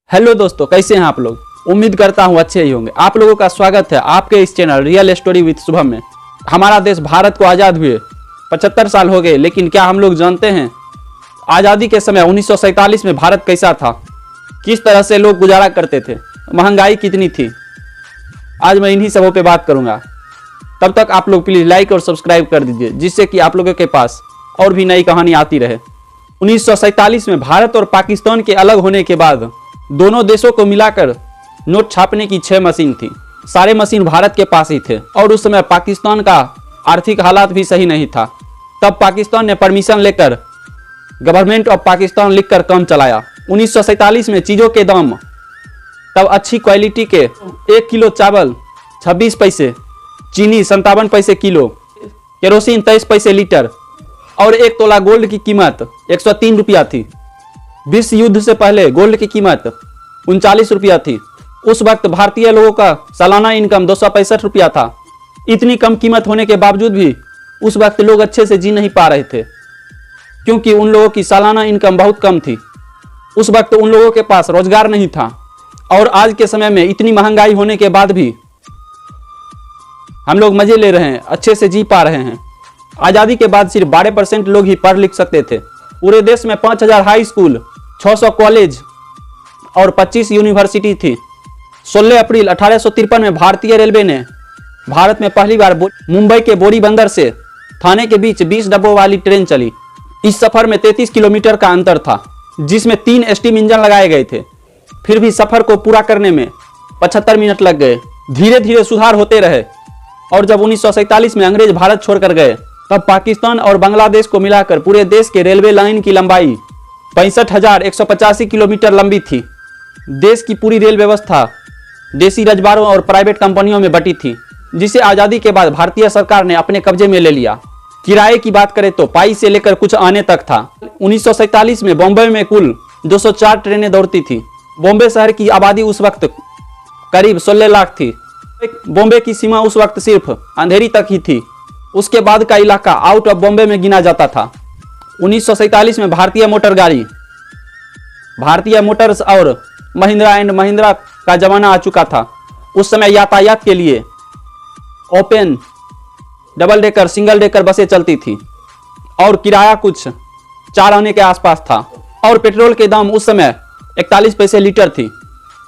Hello दोस्तों, कैसे हैं आप लोग। उम्मीद करता हूं अच्छे ही होंगे। आप लोगों का स्वागत है आपके इस channel real story with Shubham में। हमारा देश भारत को आज़ाद हुए 75 साल हो गए, लेकिन क्या हम लोग जानते हैं आज़ादी के समय 1947 में भारत कैसा था, किस तरह से लोग गुजारा करते थे, महंगाई कितनी थी। आज मैं इन्हीं सबों पे बात करूंगा। तब तक आप लोग प्लीज़ लाइक और सब्सक्राइब कर दीजिए, जिससे कि आप लोगों के पास और भी नई कहानी आती रहे। 1947 में भारत और पाकिस्तान के अलग होने के बाद दोनों देशों को मिलाकर नोट छापने की 6 मशीन थी। सारे मशीन भारत के पास ही थे और उस समय पाकिस्तान का आर्थिक हालात भी सही नहीं था। तब पाकिस्तान ने परमिशन लेकर गवर्नमेंट ऑफ पाकिस्तान लिखकर काम चलाया। 1947 में चीज़ों के दाम तब अच्छी क्वालिटी के 1 किलो चावल 26 पैसे, चीनी 57 पैसे किलो, केरोसिन 23 पैसे लीटर और 1 तोला गोल्ड की कीमत 103 रुपया थी। विश्व युद्ध से पहले गोल्ड की कीमत 39 रुपया थी। उस वक्त भारतीय लोगों का सालाना इनकम 265 रुपया था। इतनी कम कीमत होने के बावजूद भी उस वक्त लोग अच्छे से जी नहीं पा रहे थे, क्योंकि उन लोगों की सालाना इनकम बहुत कम थी। उस वक्त उन लोगों के पास रोजगार नहीं था। और आज के समय में इतनी महंगाई होने के बाद भी हम लोग मजे ले रहे हैं, अच्छे से जी पा रहे हैं। आज़ादी के बाद सिर्फ 12% लोग ही पढ़ लिख सकते थे। पूरे देश में 5000 हाई स्कूल, 600 कॉलेज और 25 यूनिवर्सिटी थी। 16 अप्रैल 1853 में भारतीय रेलवे ने भारत में पहली बार मुंबई के बोरी बंदर से थाने के बीच 20 डब्बों वाली ट्रेन चली। इस सफर में 33 किलोमीटर का अंतर था, जिसमें 3 स्टीम इंजन लगाए गए थे। फिर भी सफर को पूरा करने में 75 मिनट लग गए। धीरे धीरे सुधार होते रहे और जब 1947 में अंग्रेज भारत छोड़कर गए, तब पाकिस्तान और बांग्लादेश को मिलाकर पूरे देश के रेलवे लाइन की लंबाई 65,185 किलोमीटर लंबी थी। देश की पूरी रेल व्यवस्था देसी रजबारों और प्राइवेट कंपनियों में बटी थी, जिसे आज़ादी के बाद भारतीय सरकार ने अपने कब्जे में ले लिया। किराए की बात करें तो पाई से लेकर कुछ आने तक था। 1947 में बॉम्बे में कुल 204 ट्रेनें दौड़ती थी। बॉम्बे शहर की आबादी उस वक्त करीब 16 लाख थी। बॉम्बे की सीमा उस वक्त सिर्फ अंधेरी तक ही थी। उसके बाद का इलाका आउट ऑफ बॉम्बे में गिना जाता था। 1947 में भारतीय मोटर्स और महिंद्रा एंड महिंद्रा का जमाना आ चुका था। उस समय यातायात के लिए open, double decker, single decker बसें चलती थी और किराया कुछ 4 आने के आसपास था। और पेट्रोल के दाम उस समय 41 पैसे लीटर थी।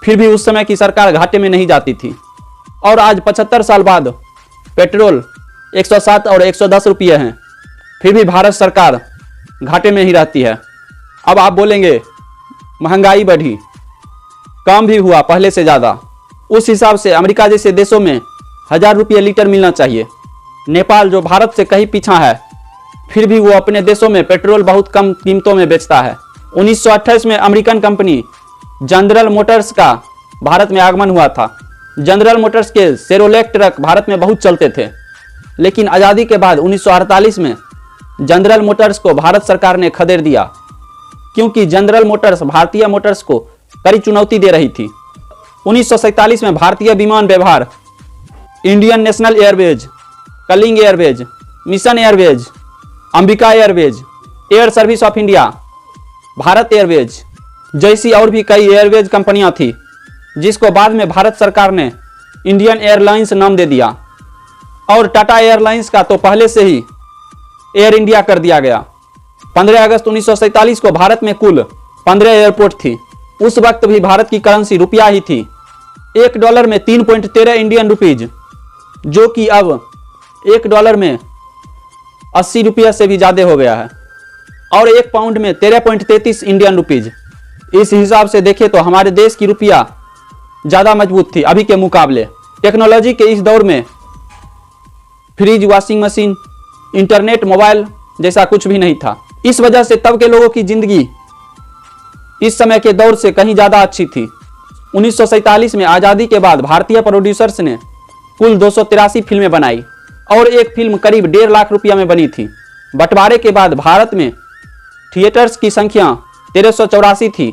फिर भी उस समय की सरकार घाटे में नहीं जाती थी। और आज 75 साल बाद पेट्रोल 107 और 110 रुपये हैं, फिर भी भारत सरकार घाटे में ही रहती है। अब आप बोलेंगे महंगाई बढ़ी, काम भी हुआ पहले से ज़्यादा। उस हिसाब से अमेरिका जैसे देशों में 1000 रुपये लीटर मिलना चाहिए। नेपाल जो भारत से कहीं पीछा है, फिर भी वो अपने देशों में पेट्रोल बहुत कम कीमतों में बेचता है। 1928 में अमेरिकन कंपनी जनरल मोटर्स का भारत में आगमन हुआ था। जनरल मोटर्स के शेरोलेट ट्रक भारत में बहुत चलते थे, लेकिन आज़ादी के बाद 1948 में जनरल मोटर्स को भारत सरकार ने खदेड़ दिया, क्योंकि जनरल मोटर्स भारतीय मोटर्स को कड़ी चुनौती दे रही थी। 1947 में भारतीय विमान व्यवहार Indian National Airways, Kalinga Airways, Mission Airways, Ambika Airways, Air Service of India, Bharat Airways जैसी और भी कई एयरवेज कंपनियां थी, जिसको बाद में भारत सरकार ने इंडियन एयरलाइंस नाम दे दिया। और टाटा एयरलाइंस का तो पहले से ही एयर इंडिया कर दिया गया। 15 अगस्त 1947 को भारत में कुल 15 एयरपोर्ट थी। उस वक्त भी भारत की करेंसी रुपया ही थी। $1 में 3.13 इंडियन रुपीज, जो कि अब $1 में 80 रुपया से भी ज़्यादा हो गया है। और 1 पाउंड में 13.33 इंडियन रुपीज। इस हिसाब से देखें तो हमारे देश की रुपया ज़्यादा मजबूत थी अभी के मुकाबले। टेक्नोलॉजी के इस दौर में fridge, washing machine, internet, mobile जैसा कुछ भी नहीं था। इस वजह से तब के लोगों की जिंदगी इस समय के दौर से कहीं ज़्यादा अच्छी थी। 1947 में आज़ादी के बाद भारतीय प्रोड्यूसर्स ने कुल 283 फिल्में बनाई और एक फिल्म करीब 1.5 लाख रुपया में बनी थी। बंटवारे के बाद भारत में थिएटर्स की संख्या 1384 थी।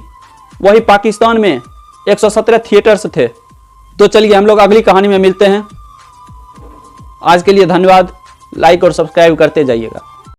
वही पाकिस्तान में 117 थिएटर्स थे। तो चलिए हम लोग अगली कहानी में मिलते हैं। आज के लिए धन्यवाद। लाइक और सब्सक्राइब करते जाइएगा।